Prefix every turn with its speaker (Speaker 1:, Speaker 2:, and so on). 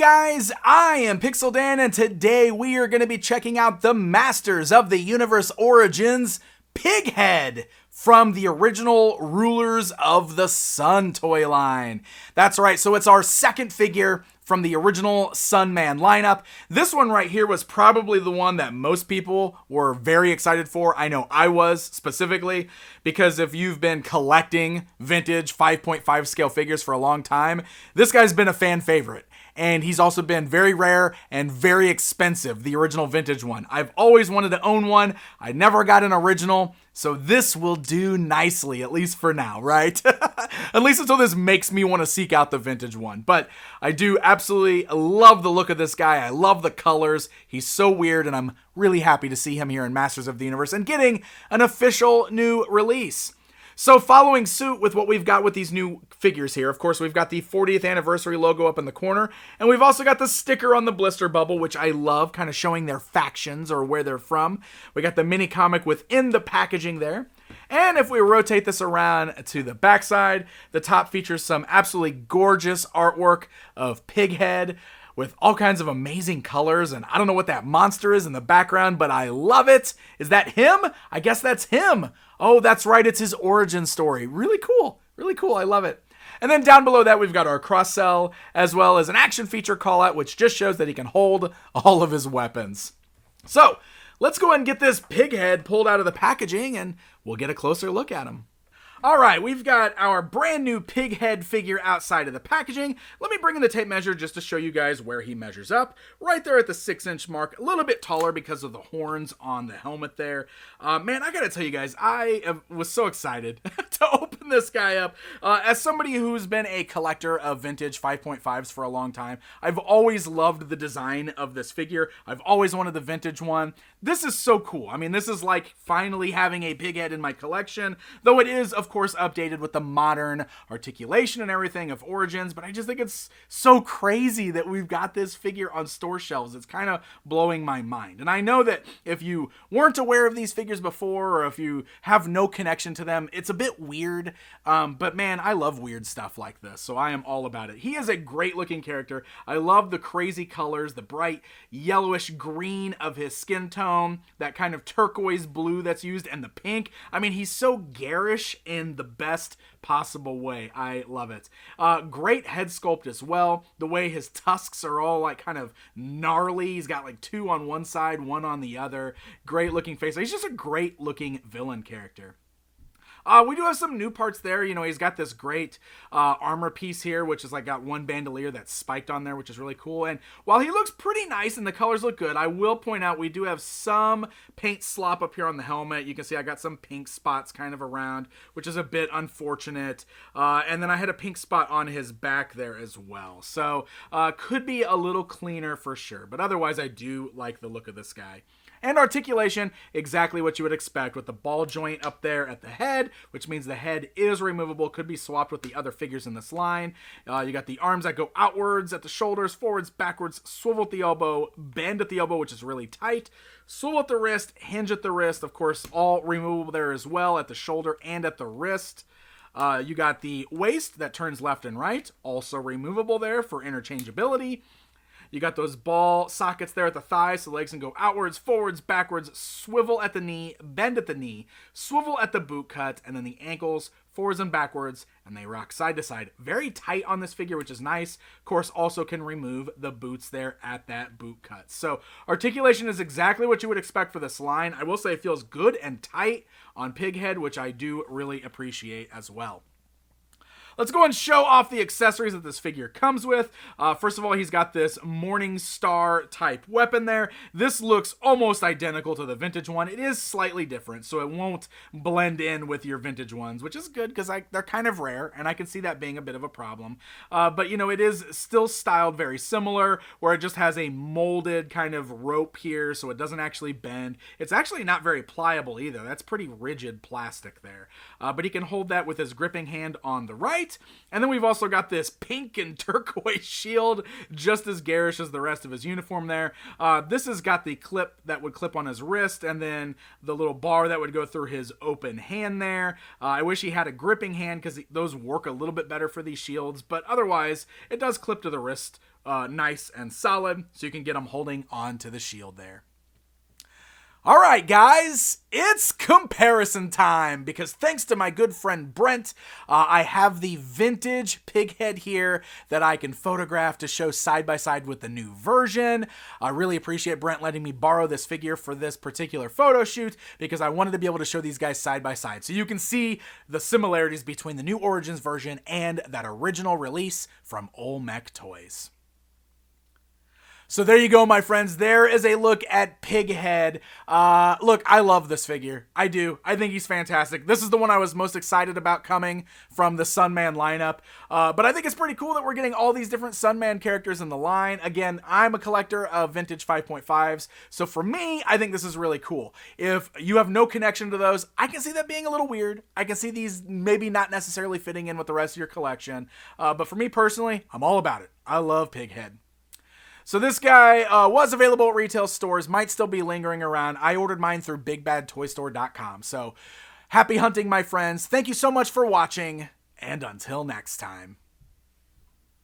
Speaker 1: Guys, I am Pixel Dan, and today we are going to be checking out the Masters of the Universe Origins Pighead from the original Rulers of the Sun toy line. That's right, so it's our second figure from the original Sunman lineup. This one right here was probably the one that most people were very excited for. I know I was, specifically because if you've been collecting vintage 5.5 scale figures for a long time, this guy's been a fan favorite. And he's also been very rare and very expensive, the original vintage one. I've always wanted to own one. I never got an original, so this will do nicely, at least for now, right? At least until this makes me want to seek out the vintage one. But I do absolutely love the look of this guy. I love the colors. He's so weird, and I'm really happy to see him here in Masters of the Universe and getting an official new release. So following suit with what we've got with these new figures here, of course, we've got the 40th anniversary logo up in the corner, and we've also got the sticker on the blister bubble, which I love, kind of showing their factions or where they're from. We got the mini comic within the packaging there. And if we rotate this around to the backside, the top features some absolutely gorgeous artwork of Pighead with all kinds of amazing colors, and I don't know what that monster is in the background, but I love it. Is that him? I guess that's him. Oh, that's right, it's his origin story. Really cool, I love it. And then down below that, we've got our cross-sell, as well as an action feature call-out, which just shows that he can hold all of his weapons. So, let's go ahead and get this Pighead pulled out of the packaging, and we'll get a closer look at him. Alright, we've got our brand new Pighead figure outside of the packaging. Let me bring in the tape measure just to show you guys where he measures up. Right there at the 6-inch mark, a little bit taller because of the horns on the helmet there. Man, I gotta tell you guys, was so excited to open this guy up. As somebody who's been a collector of vintage 5.5s for a long time, I've always loved the design of this figure. I've always wanted the vintage one. This is so cool. I mean, this is like finally having a Pighead in my collection, though it is, of course, updated with the modern articulation and everything of Origins, but I just think it's so crazy that we've got this figure on store shelves. It's kind of blowing my mind. And I know that if you weren't aware of these figures before, or if you have no connection to them, it's a bit weird, but man, I love weird stuff like this, so I am all about it. He is a great looking character. I love the crazy colors, the bright yellowish green of his skin tone, that kind of turquoise blue that's used, and the pink. I mean, he's so garish in the best possible way. I love it. Great head sculpt as well. The way his tusks are all like kind of gnarly. He's got like two on one side, one on the other. Great looking face. He's just a great looking villain character. We do have some new parts there. You know, he's got this great armor piece here, which is like got one bandolier that's spiked on there, which is really cool. And while he looks pretty nice and the colors look good, I will point out we do have some paint slop up here on the helmet. You can see I got some pink spots kind of around, which is a bit unfortunate. And then I had a pink spot on his back there as well. So could be a little cleaner for sure. But otherwise, I do like the look of this guy. And articulation, exactly what you would expect, with the ball joint up there at the head, which means the head is removable, could be swapped with the other figures in this line. You got the arms that go outwards at the shoulders, forwards, backwards, swivel at the elbow, bend at the elbow, which is really tight, swivel at the wrist, hinge at the wrist, of course, all removable there as well at the shoulder and at the wrist. You got the waist that turns left and right, also removable there for interchangeability. You got those ball sockets there at the thighs, so the legs can go outwards, forwards, backwards, swivel at the knee, bend at the knee, swivel at the boot cut, and then the ankles, forwards and backwards, and they rock side to side. Very tight on this figure, which is nice. Of course, also can remove the boots there at that boot cut. So articulation is exactly what you would expect for this line. I will say it feels good and tight on Pighead, which I do really appreciate as well. Let's go and show off the accessories that this figure comes with. First of all, he's got this Morning Star type weapon there. This looks almost identical to the vintage one. It is slightly different, so it won't blend in with your vintage ones, which is good because they're kind of rare, and I can see that being a bit of a problem. But, you know, it is still styled very similar, where it just has a molded kind of rope here, so it doesn't actually bend. It's actually not very pliable either. That's pretty rigid plastic there. But he can hold that with his gripping hand on the right, white. And then we've also got this pink and turquoise shield, just as garish as the rest of his uniform there. This has got the clip that would clip on his wrist, and then the little bar that would go through his open hand there. I wish he had a gripping hand, because those work a little bit better for these shields, but otherwise, it does clip to the wrist nice and solid, so you can get him holding on to the shield there. All right, guys, it's comparison time, because thanks to my good friend Brent, I have the vintage pig head here that I can photograph to show side by side with the new version. I really appreciate Brent letting me borrow this figure for this particular photo shoot, because I wanted to be able to show these guys side by side, so you can see the similarities between the new Origins version and that original release from Olmec Toys. So there you go, my friends. There is a look at Pighead. Look, I love this figure. I do. I think he's fantastic. This is the one I was most excited about coming from the Sunman lineup. But I think it's pretty cool that we're getting all these different Sunman characters in the line. Again, I'm a collector of vintage 5.5s. So for me, I think this is really cool. If you have no connection to those, I can see that being a little weird. I can see these maybe not necessarily fitting in with the rest of your collection. But for me personally, I'm all about it. I love Pighead. So this guy was available at retail stores, might still be lingering around. I ordered mine through BigBadToyStore.com. So happy hunting, my friends. Thank you so much for watching, and until next time.